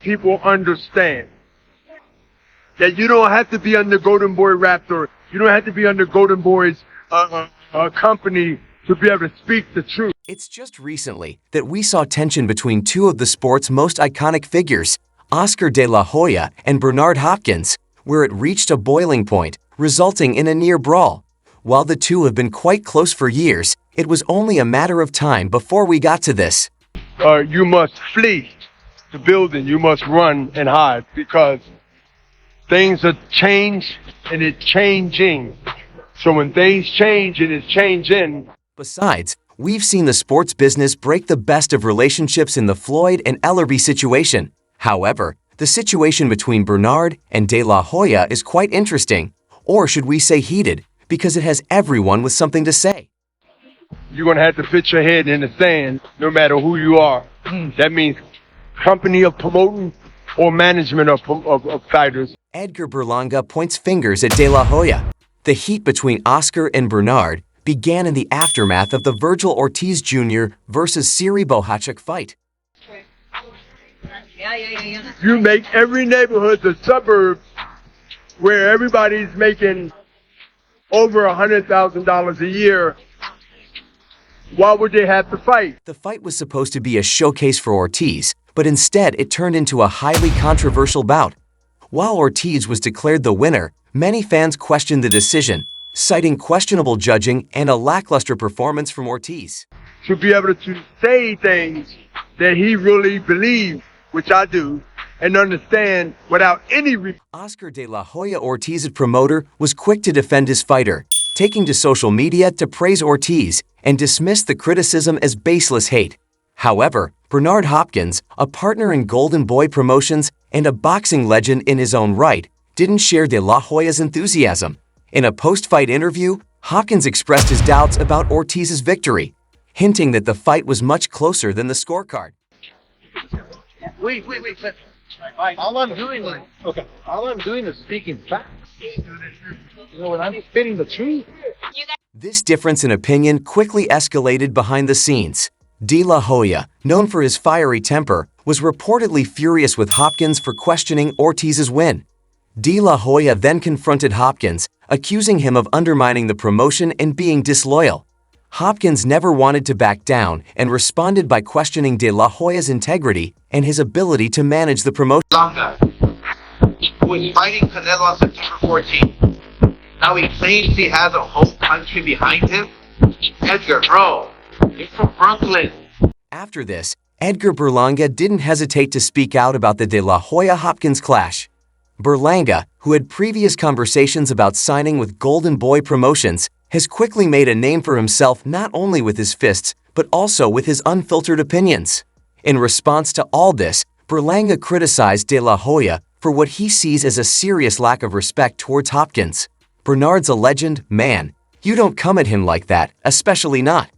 people understand that you don't have to be under Golden Boy Raptor. You don't have to be under Golden Boy's company to be able to speak the truth. It's just recently that we saw tension between two of the sport's most iconic figures, Oscar de la Hoya and Bernard Hopkins, where it reached a boiling point, resulting in a near brawl. While the two have been quite close for years, it was only a matter of time before we got to this. You must flee the building. You must run and hide because things are changed and it's changing. So when things change and it's changing. Besides, we've seen the sports business break the best of relationships in the Floyd and Ellerbe situation. However, the situation between Bernard and De La Hoya is quite interesting, or should we say heated, because it has everyone with something to say. You're going to have to fit your head in the sand no matter who you are. That means company of promoting or management of fighters. Edgar Berlanga points fingers at De La Hoya. The heat between Oscar and Bernard began in the aftermath of the Virgil Ortiz Jr. versus Siri Bohachuk fight. You make every neighborhood a suburb where everybody's making over $100,000 a year. Why would they have to fight? The fight was supposed to be a showcase for Ortiz, but instead it turned into a highly controversial bout. While Ortiz was declared the winner, many fans questioned the decision, citing questionable judging and a lackluster performance from Ortiz. To be able to say things that he really believes, which I do, and understand without any... Oscar de la Hoya, Ortiz's promoter, was quick to defend his fighter, taking to social media to praise Ortiz and dismiss the criticism as baseless hate. However, Bernard Hopkins, a partner in Golden Boy Promotions and a boxing legend in his own right, didn't share de la Hoya's enthusiasm. In a post-fight interview, Hopkins expressed his doubts about Ortiz's victory, hinting that the fight was much closer than the scorecard. Wait. All I'm doing is speaking facts. You know, when I'm spitting the truth. This difference in opinion quickly escalated behind the scenes. De La Hoya, known for his fiery temper, was reportedly furious with Hopkins for questioning Ortiz's win. De La Hoya then confronted Hopkins, accusing him of undermining the promotion and being disloyal. Hopkins never wanted to back down and responded by questioning De La Hoya's integrity and his ability to manage the promotion. Berlanga, who is fighting Canelo on September 14th. Now he claims he has a whole country behind him. Edgar, bro, you're from Brooklyn. After this, Edgar Berlanga didn't hesitate to speak out about the De La Hoya-Hopkins clash. Berlanga, who had previous conversations about signing with Golden Boy Promotions, has quickly made a name for himself not only with his fists, but also with his unfiltered opinions. In response to all this, Berlanga criticized De La Hoya for what he sees as a serious lack of respect towards Hopkins. Bernard's a legend, man. You don't come at him like that, especially not.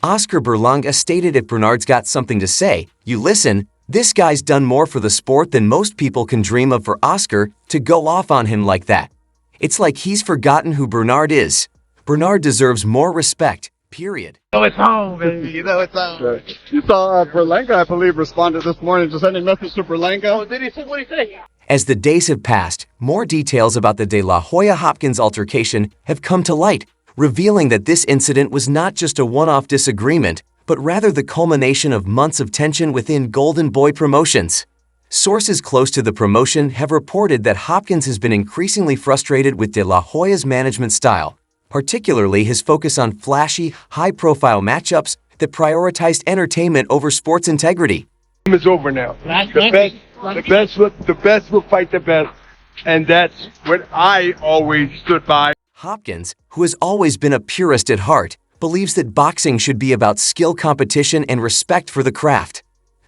Oscar Berlanga stated if Bernard's got something to say, you listen. This guy's done more for the sport than most people can dream of for Oscar to go off on him like that. It's like he's forgotten who Bernard is. Bernard deserves more respect, period. You know it's home, baby. You know it's home. You saw Berlanga, I believe, responded this morning. Just sending a message to Berlanga. Oh, did he say what he say? As the days have passed, more details about the De La Hoya-Hopkins altercation have come to light, revealing that this incident was not just a one-off disagreement, but rather the culmination of months of tension within Golden Boy Promotions. Sources close to the promotion have reported that Hopkins has been increasingly frustrated with De La Hoya's management style, particularly his focus on flashy, high-profile matchups that prioritized entertainment over sports integrity. It's over now. The best will fight the best, and that's what I always stood by. Hopkins, who has always been a purist at heart, believes that boxing should be about skill competition and respect for the craft.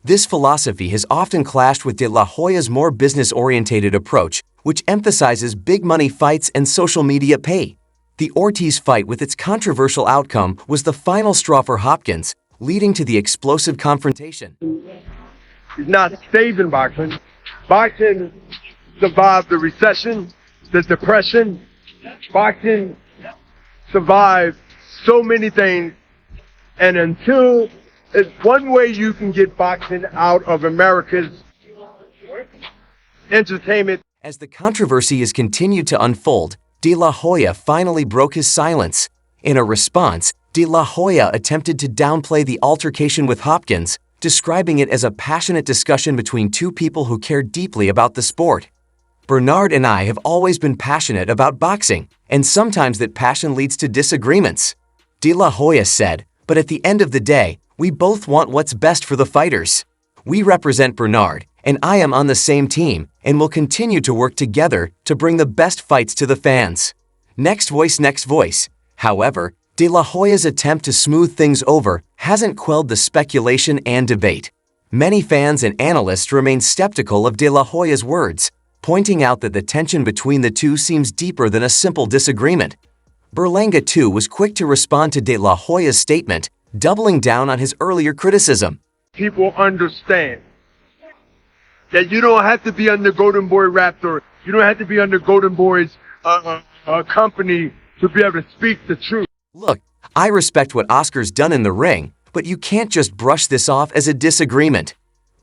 This philosophy has often clashed with De La Hoya's more business-oriented approach, which emphasizes big-money fights and social media pay. The Ortiz fight with its controversial outcome was the final straw for Hopkins, leading to the explosive confrontation. He's not saving boxing. Boxing survived the recession, the depression. Boxing survived so many things, and until it's one way you can get boxing out of America's entertainment. As the controversy has continued to unfold, De La Hoya finally broke his silence. In a response, De La Hoya attempted to downplay the altercation with Hopkins, describing it as a passionate discussion between two people who care deeply about the sport. Bernard and I have always been passionate about boxing, and sometimes that passion leads to disagreements. De La Hoya said, but at the end of the day, we both want what's best for the fighters. We represent Bernard, and I am on the same team, and will continue to work together to bring the best fights to the fans. Next voice, next voice. However, De La Hoya's attempt to smooth things over hasn't quelled the speculation and debate. Many fans and analysts remain skeptical of De La Hoya's words, pointing out that the tension between the two seems deeper than a simple disagreement. Berlanga too was quick to respond to De La Hoya's statement, doubling down on his earlier criticism. People understand that you don't have to be under Golden Boy Raptor. You don't have to be under Golden Boy's company to be able to speak the truth. Look, I respect what Oscar's done in the ring, but you can't just brush this off as a disagreement.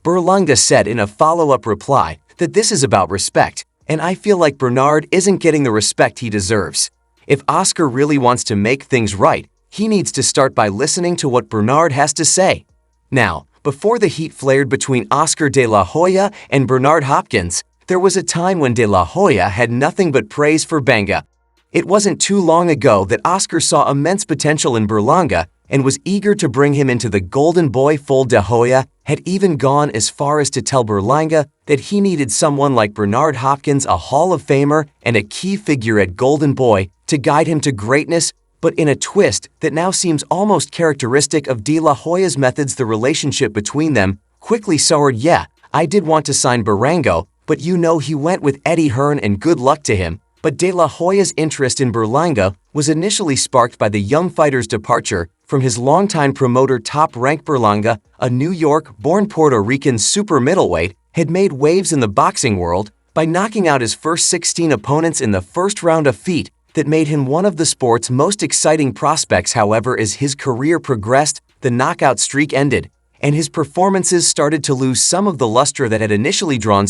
Berlanga said in a follow-up reply that this is about respect, and I feel like Bernard isn't getting the respect he deserves. If Oscar really wants to make things right, he needs to start by listening to what Bernard has to say. Now, before the heat flared between Oscar De La Hoya and Bernard Hopkins, there was a time when De La Hoya had nothing but praise for Berlanga. It wasn't too long ago that Oscar saw immense potential in Berlanga and was eager to bring him into the Golden Boy fold. De Hoya had even gone as far as to tell Berlanga that he needed someone like Bernard Hopkins, a Hall of Famer and a key figure at Golden Boy, to guide him to greatness, but in a twist that now seems almost characteristic of De La Hoya's methods. The relationship between them quickly soured. Yeah, I did want to sign Berlanga, but you know he went with Eddie Hearn and good luck to him. But De La Hoya's interest in Berlanga was initially sparked by the young fighter's departure from his longtime promoter. Top Rank Berlanga, a New York-born Puerto Rican super middleweight, had made waves in the boxing world by knocking out his first 16 opponents in the first round, a feat that made him one of the sport's most exciting prospects. However, as his career progressed, the knockout streak ended, and his performances started to lose some of the luster that had initially drawn